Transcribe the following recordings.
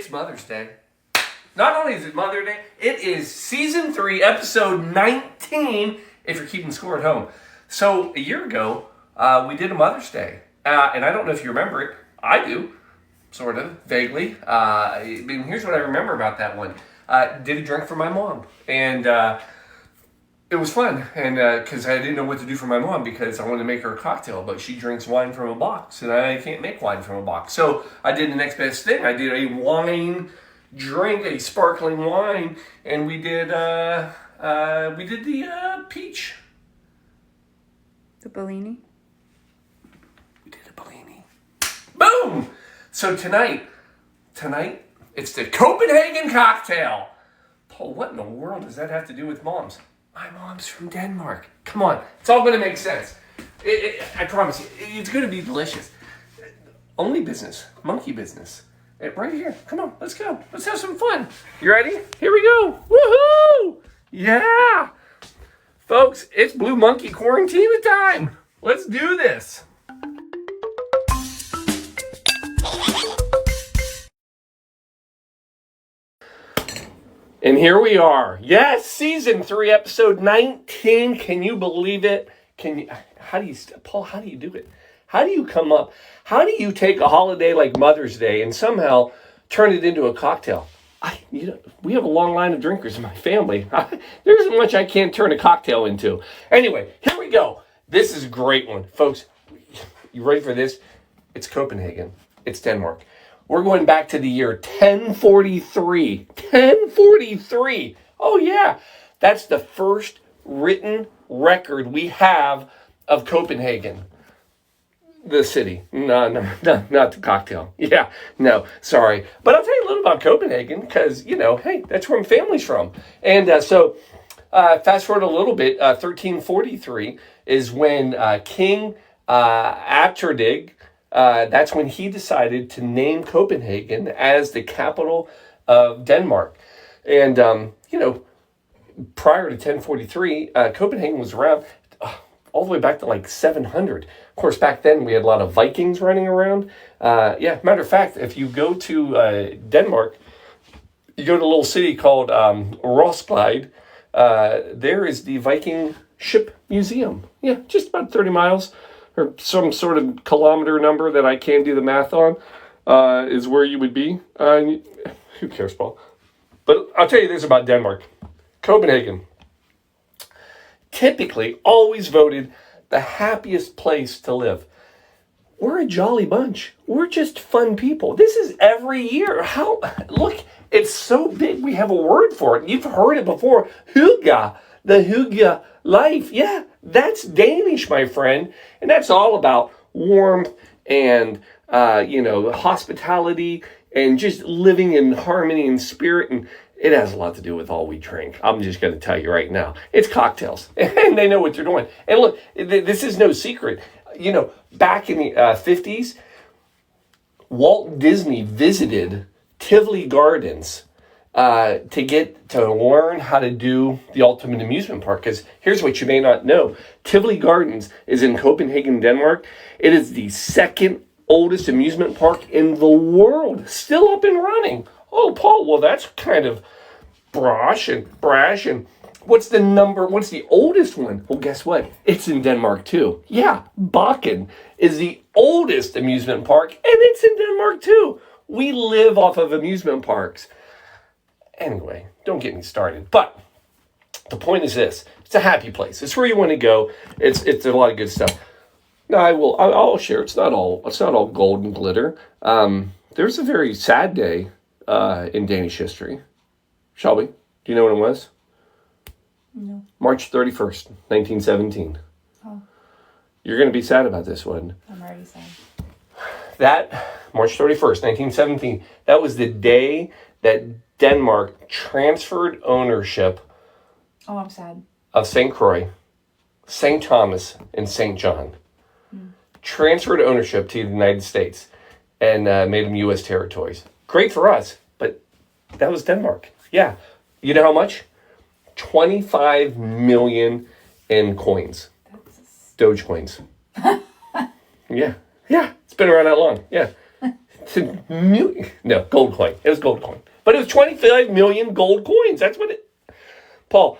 It's Mother's Day. Not only is it Mother's Day, it is Season 3, Episode 19, if you're keeping score at home. So, a year ago, we did a Mother's Day. And I don't know if you remember it. I do, sort of, vaguely. Here's what I remember about that one. Did a drink for my mom. And it was fun. And because I didn't know what to do for my mom because I wanted to make her a cocktail. But she drinks wine from a box. And I can't make wine from a box. So I did the next best thing. I did a wine drink, a sparkling wine. And we did the peach. The Bellini? We did a Bellini. Boom! So tonight, it's the Copenhagen cocktail. Paul, what in the world does that have to do with moms? My mom's from Denmark. Come on, it's all going to make sense. I promise you, it's going to be delicious. Only business, monkey business. Right here. Come on, let's go. Let's have some fun. You ready? Here we go. Woohoo! Yeah! Folks, it's Blue Monkey Quarantine time. Let's do this. And here we are. Yes, Season 3, Episode 19. Can you believe it? Paul, how do you do it? How do you come up? How do you take a holiday like Mother's Day and somehow turn it into a cocktail? We have a long line of drinkers in my family. There isn't much I can't turn a cocktail into. Anyway, here we go. This is a great one. Folks, you ready for this? It's Copenhagen. It's Denmark. We're going back to the year 1043. 1043. Oh, yeah. That's the first written record we have of Copenhagen. The city. No, not the cocktail. Yeah, no, sorry. But I'll tell you a little about Copenhagen because, hey, that's where my family's from. And so fast forward a little bit, 1343 is when King Atterdag, that's when he decided to name Copenhagen as the capital of Denmark. And, prior to 1043, Copenhagen was around all the way back to like 700. Of course, back then we had a lot of Vikings running around. Matter of fact, if you go to Denmark, you go to a little city called Roskilde. There is the Viking ship museum. Yeah, just about 30 miles or some sort of kilometer number that I can't do the math on is where you would be. Who cares, Paul? But I'll tell you this about Denmark. Copenhagen. Typically always voted the happiest place to live. We're a jolly bunch. We're just fun people. This is every year. Look, it's so big. We have a word for it. You've heard it before. Hygge, the hygge life. Yeah, that's Danish, my friend. And that's all about warmth and, hospitality and just living in harmony and spirit. And it has a lot to do with all we drink. I'm just going to tell you right now. It's cocktails. And they know what they're doing. And look, this is no secret. Back in the 50s, Walt Disney visited Tivoli Gardens to learn how to do the ultimate amusement park. Because here's what you may not know. Tivoli Gardens is in Copenhagen, Denmark. It is the second oldest amusement park in the world. Still up and running. Oh, Paul, well, that's kind of brash. And what's the oldest one? Well, guess what? It's in Denmark, too. Yeah, Bakken is the oldest amusement park, and it's in Denmark, too. We live off of amusement parks. Anyway, don't get me started. But the point is this. It's a happy place. It's where you want to go. It's a lot of good stuff. Now, I'll share. It's not all gold and glitter. There's a very sad day in Danish history. Shelby, do you know when it was? No. March 31st, 1917. Oh. You're going to be sad about this one. I'm already sad. That, March 31st, 1917, that was the day that Denmark transferred ownership I'm sad. of St. Croix, St. Thomas, and St. John. Transferred ownership to the United States and made them U.S. territories. Great for us, but that was Denmark. Yeah. You know how much? 25 million in coins. Doge coins. Yeah. It's been around that long. Yeah. No, gold coin. It was gold coin. But it was 25 million gold coins. That's what it... Paul,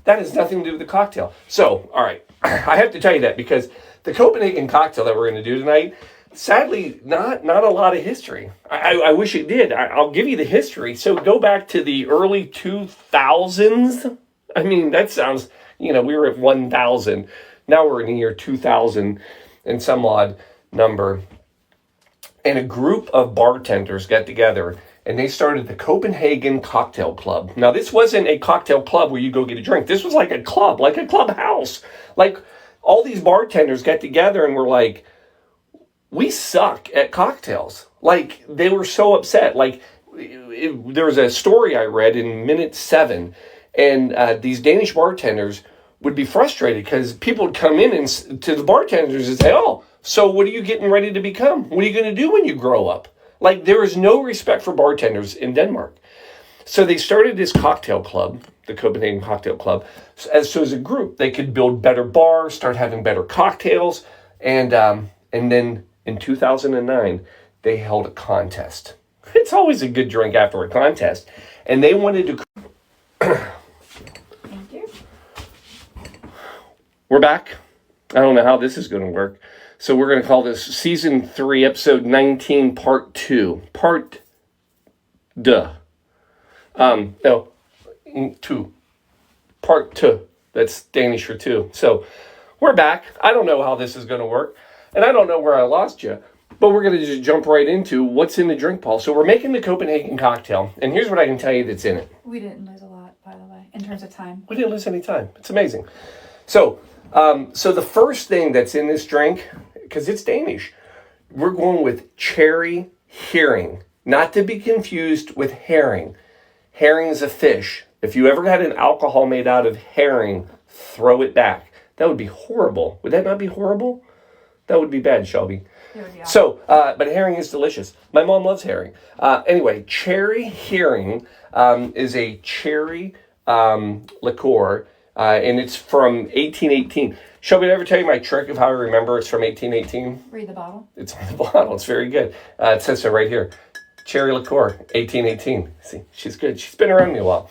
that has nothing to do with the cocktail. So, all right. I have to tell you that because the Copenhagen cocktail that we're going to do tonight, sadly, not a lot of history. I wish it did. I'll give you the history. So go back to the early 2000s. I mean, that sounds, we were at 1,000. Now we're in the year 2000 and some odd number. And a group of bartenders got together and they started the Copenhagen Cocktail Club. Now, this wasn't a cocktail club where you go get a drink. This was like a club, like a clubhouse. Like, all these bartenders got together and were like, we suck at cocktails. Like, they were so upset. Like, there was a story I read in minute 7, and these Danish bartenders would be frustrated because people would come in and to the bartenders and say, oh, so what are you getting ready to become? What are you going to do when you grow up? Like, there is no respect for bartenders in Denmark. So they started this cocktail club, the Copenhagen Cocktail Club. So as a group, they could build better bars, start having better cocktails. And then in 2009, they held a contest. It's always a good drink after a contest. And they wanted to... Thank you. We're back. I don't know how this is going to work. So we're going to call this Season 3, Episode 19, Part 2. Part 2. No, 2. Part 2. That's Danish for 2. So we're back. I don't know how this is going to work. And I don't know where I lost you. But we're going to just jump right into what's in the drink, Paul. So we're making the Copenhagen cocktail. And here's what I can tell you that's in it. We didn't lose a lot, by the way, in terms of time. We didn't lose any time. It's amazing. So the first thing that's in this drink, because it's Danish, we're going with cherry herring. Not to be confused with herring. Herring is a fish. If you ever had an alcohol made out of herring, throw it back. That would be horrible. Would that not be horrible? That would be bad, Shelby. So, but herring is delicious. My mom loves herring. Anyway, cherry herring is a cherry liqueur, and it's from 1818. Shelby, did I ever tell you my trick of how I remember it's from 1818? Read the bottle. It's on the bottle. It's very good. It says so right here. Cherry liqueur, 1818. See, she's good. She's been around me a while.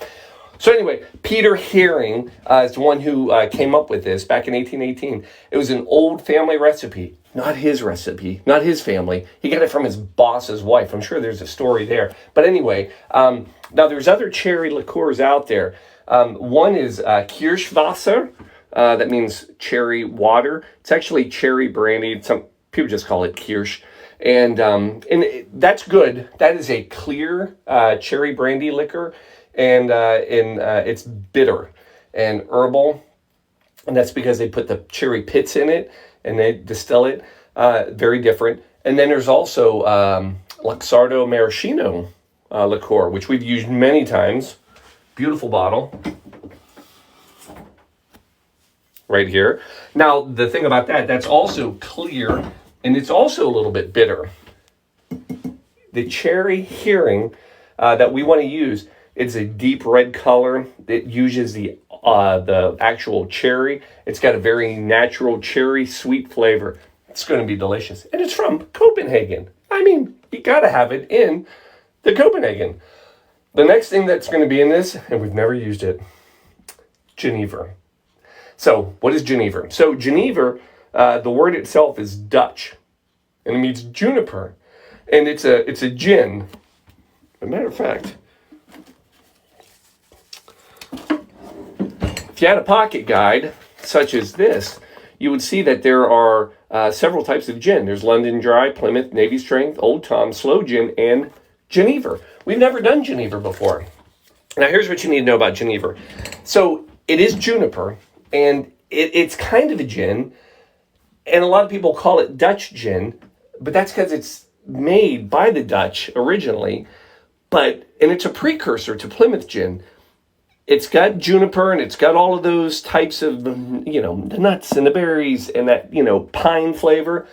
So anyway, Peter Herring is the one who came up with this back in 1818. It was an old family recipe, not his recipe, not his family. He got it from his boss's wife. I'm sure there's a story there. But anyway, now there's other cherry liqueurs out there. One is Kirschwasser. That means cherry water. It's actually cherry brandy. Some people just call it Kirsch. And that's good. That is a clear cherry brandy liquor. And it's bitter and herbal, and that's because they put the cherry pits in it and they distill it. Very different. And then there's also Luxardo Maraschino liqueur, which we've used many times. Beautiful bottle, right here. Now the thing about that's also clear, and it's also a little bit bitter. The cherry herring that we want to use. It's a deep red color. It uses the actual cherry. It's got a very natural cherry sweet flavor. It's going to be delicious. And it's from Copenhagen. I mean, you got to have it in the Copenhagen. The next thing that's going to be in this, and we've never used it, Geneva. So what is Geneva? So Geneva, the word itself is Dutch. And it means juniper. And it's a gin. As a matter of fact, if you had a pocket guide, such as this, you would see that there are several types of gin. There's London Dry, Plymouth, Navy Strength, Old Tom, Slow Gin, and Geneva. We've never done Geneva before. Now, here's what you need to know about Geneva. So, it is juniper, and it's kind of a gin, and a lot of people call it Dutch gin, but that's because it's made by the Dutch originally, and it's a precursor to Plymouth gin. It's got juniper and it's got all of those types of, the nuts and the berries and that, pine flavor.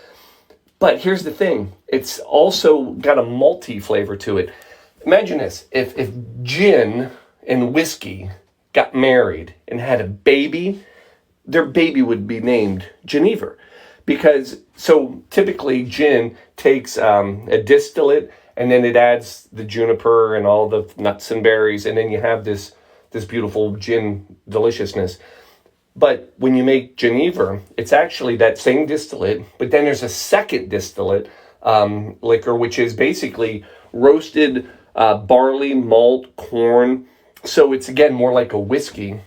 But here's the thing. It's also got a malty flavor to it. Imagine this. If gin and whiskey got married and had a baby, their baby would be named Geneva Because, so typically gin takes a distillate and then it adds the juniper and all the nuts and berries, and then you have this beautiful gin deliciousness. But when you make Genever, it's actually that same distillate, but then there's a second distillate liquor, which is basically roasted barley, malt, corn. So it's, again, more like a whiskey.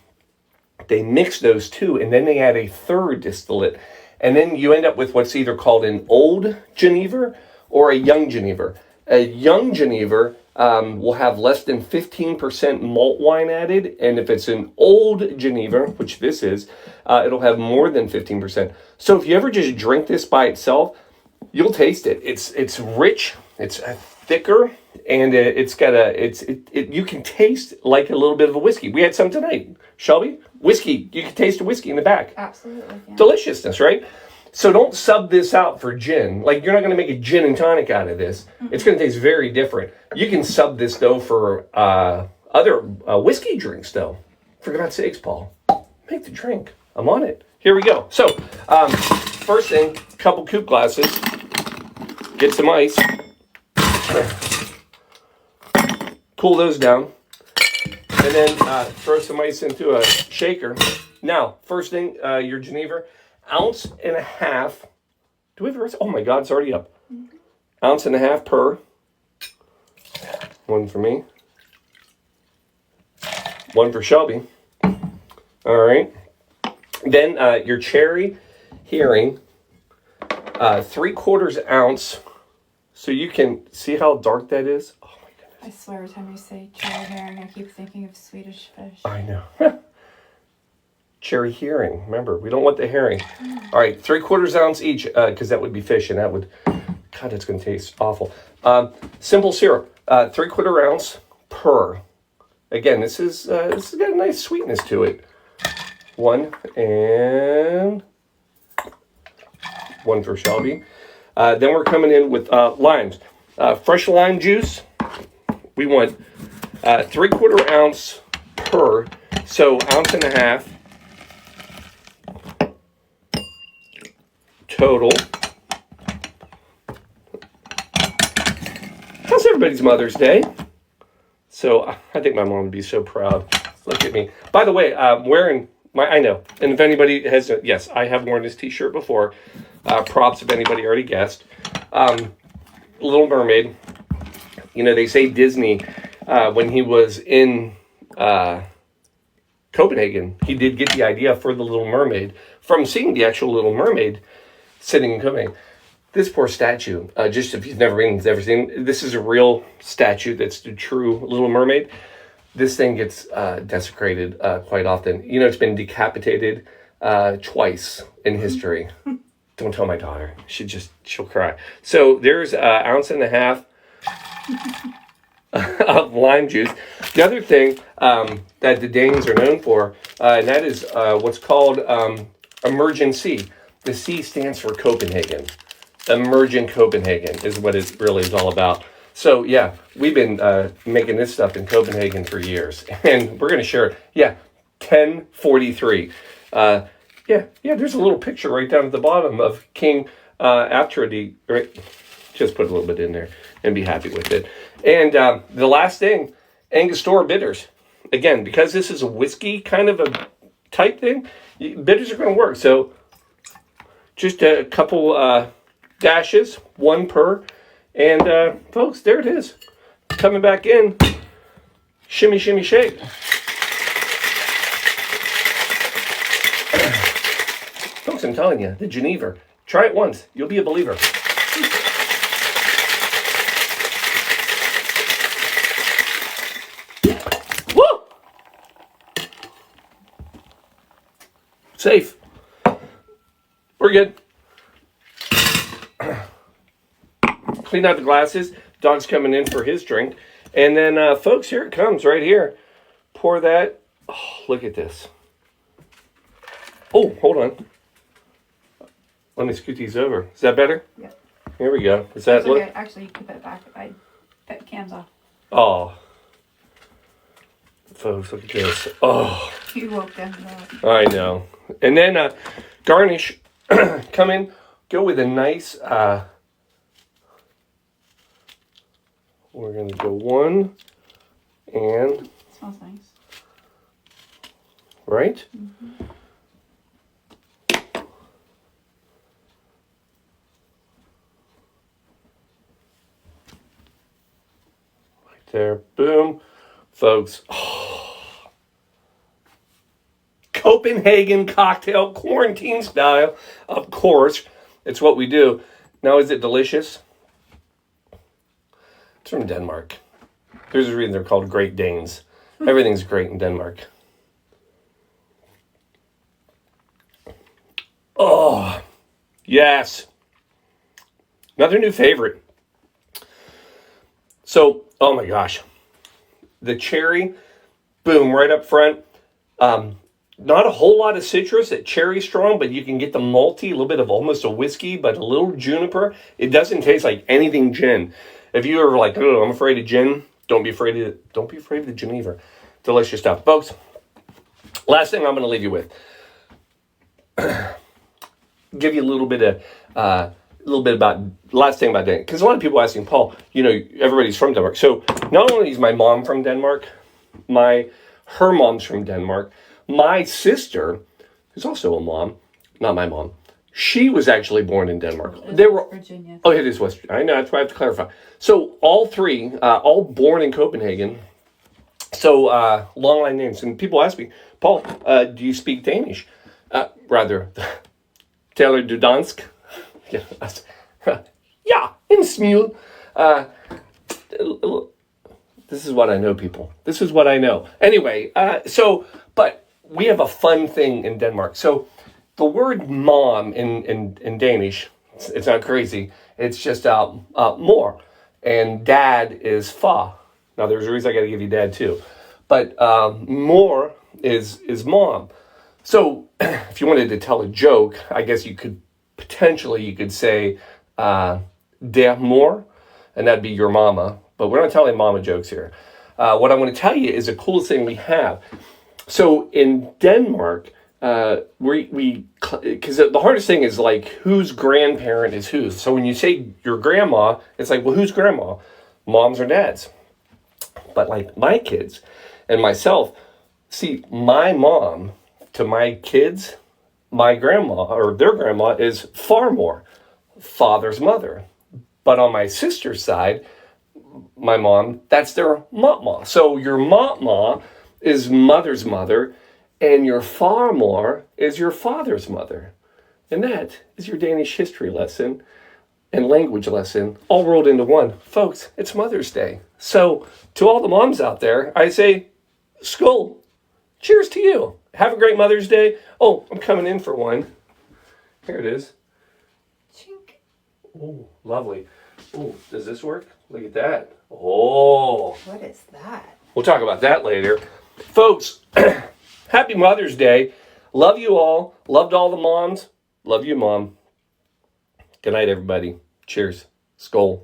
They mix those two, and then they add a third distillate. And then you end up with what's either called an old Genever or a young Genever. A young Genever will have less than 15% malt wine added. And if it's an old Genever, which this is, it'll have more than 15%. So if you ever just drink this by itself, you'll taste it. It's rich, it's thicker, and it's got you can taste like a little bit of a whiskey. We had some tonight, Shelby. Whiskey, you can taste the whiskey in the back. Absolutely. Yeah. Deliciousness, right? So don't sub this out for gin. Like, you're not going to make a gin and tonic out of this. Mm-hmm. It's going to taste very different. You can sub this, though, for other whiskey drinks, though. For God's sakes, Paul. Make the drink. I'm on it. Here we go. So, first thing, couple coupe glasses. Get some ice. Cool those down. And then throw some ice into a shaker. Now, first thing, your Genever, 1.5 ounces. Do we have the rest? Oh my God, it's already up. 1.5 ounces per. One for me. One for Shelby. All right. Then your cherry herring, 3/4 ounce. So you can see how dark that is. Oh my goodness. I swear every time you say cherry herring, I keep thinking of Swedish fish. I know. Cherry herring. Remember, we don't want the herring. All right, 3/4 ounce each, because that would be fish, and that would, God, it's going to taste awful. Simple syrup, 3/4 ounce per. Again, this has got a nice sweetness to it. One for Shelby. Then we're coming in with limes. Fresh lime juice, we want 3/4 ounce per, so 1.5 ounces total. How's everybody's Mother's Day? So I think my mom would be so proud. Look at me. By the way, I'm wearing I know. And if anybody has, yes, I have worn this t-shirt before. Props if anybody already guessed. Little Mermaid. You know, they say Disney, when he was in Copenhagen, he did get the idea for the Little Mermaid from seeing the actual Little Mermaid sitting in Copenhagen. This poor statue, just if you've never seen, this is a real statue that's the true Little Mermaid. This thing gets desecrated quite often. You know, it's been decapitated twice in history. Don't tell my daughter. She'll cry. So there's 1.5 ounces of lime juice. The other thing that the Danes are known for, and that is what's called emergency. The C stands for Copenhagen. Emergent Copenhagen is what it really is all about. So, yeah, we've been making this stuff in Copenhagen for years. And we're going to share it. Yeah, 1043. Yeah, there's a little picture right down at the bottom of King Atradi. Right? Just put a little bit in there and be happy with it. And the last thing, Angostura bitters. Again, because this is a whiskey kind of a type thing, bitters are going to work. So, just a couple dashes, one per. And, folks, there it is. Coming back in. Shimmy, shimmy, shake. Folks, I'm telling you, the Genever. Try it once. You'll be a believer. Woo! Safe. We're good. Clean out the glasses. Dog's coming in for his drink. And then, folks, here it comes right here. Pour that. Oh, look at this. Oh, hold on. Let me scoot these over. Is that better? Yeah. Here we go. Is that look? Actually, you can put it back. I put the cans off. Oh. Folks, look at this. Oh. You woke them up. I know. And then garnish. Come in go with a nice, we're going to go 1 and, Smells nice. right? Mm-hmm. Right there. Boom. Folks. Copenhagen cocktail, quarantine style. Of course. It's what we do. Now, is it delicious? It's from Denmark. There's a reason they're called Great Danes. Everything's great in Denmark. Oh, yes. Another new favorite. So, oh my gosh. The cherry, boom, right up front. Not a whole lot of citrus at cherry strong, but you can get the malty, a little bit of almost a whiskey, but a little juniper. It doesn't taste like anything gin. If you are like, oh, I'm afraid of gin, don't be afraid of the gin either. Delicious stuff. Folks, last thing I'm going to leave you with. Give you a little bit about last thing about Denmark, because a lot of people are asking, Paul, everybody's from Denmark. So not only is my mom from Denmark, her mom's from Denmark. My sister, who's also a mom, not my mom, she was actually born in Denmark. They were Virginia. Oh, it is West Virginia. I know, that's why I have to clarify. So all three, all born in Copenhagen. So long line names. And people ask me, Paul, do you speak Danish? Rather, Taylor du dansk? Yeah, in smule. This is what I know, people. This is what I know. Anyway, but we have a fun thing in Denmark. So the word mom in Danish, it's not crazy. It's just more. And dad is fa. Now, there's a reason I got to give you dad, too. But more is mom. So if you wanted to tell a joke, I guess you could say der mor, and that'd be your mama. But we're not telling mama jokes here. What I want to tell you is the coolest thing we have. So in Denmark, because the hardest thing is like whose grandparent is whose. So when you say your grandma, it's like, well, who's grandma? Mom's or dad's? But like my kids and myself, see, my mom to my kids, my grandma or their grandma is far more father's mother. But on my sister's side, my mom, that's their mama. So your mama is mother's mother, and your farmor is your father's mother. And that is your Danish history lesson and language lesson all rolled into one. Folks, it's Mother's Day. So to all the moms out there, I say, skål. Cheers to you. Have a great Mother's Day. Oh, I'm coming in for one. Here it is. Chink. Oh, lovely. Oh, does this work? Look at that. Oh. What is that? We'll talk about that later. Folks, happy Mother's Day. Love you all. Loved all the moms. Love you, Mom. Good night, everybody. Cheers. Skål.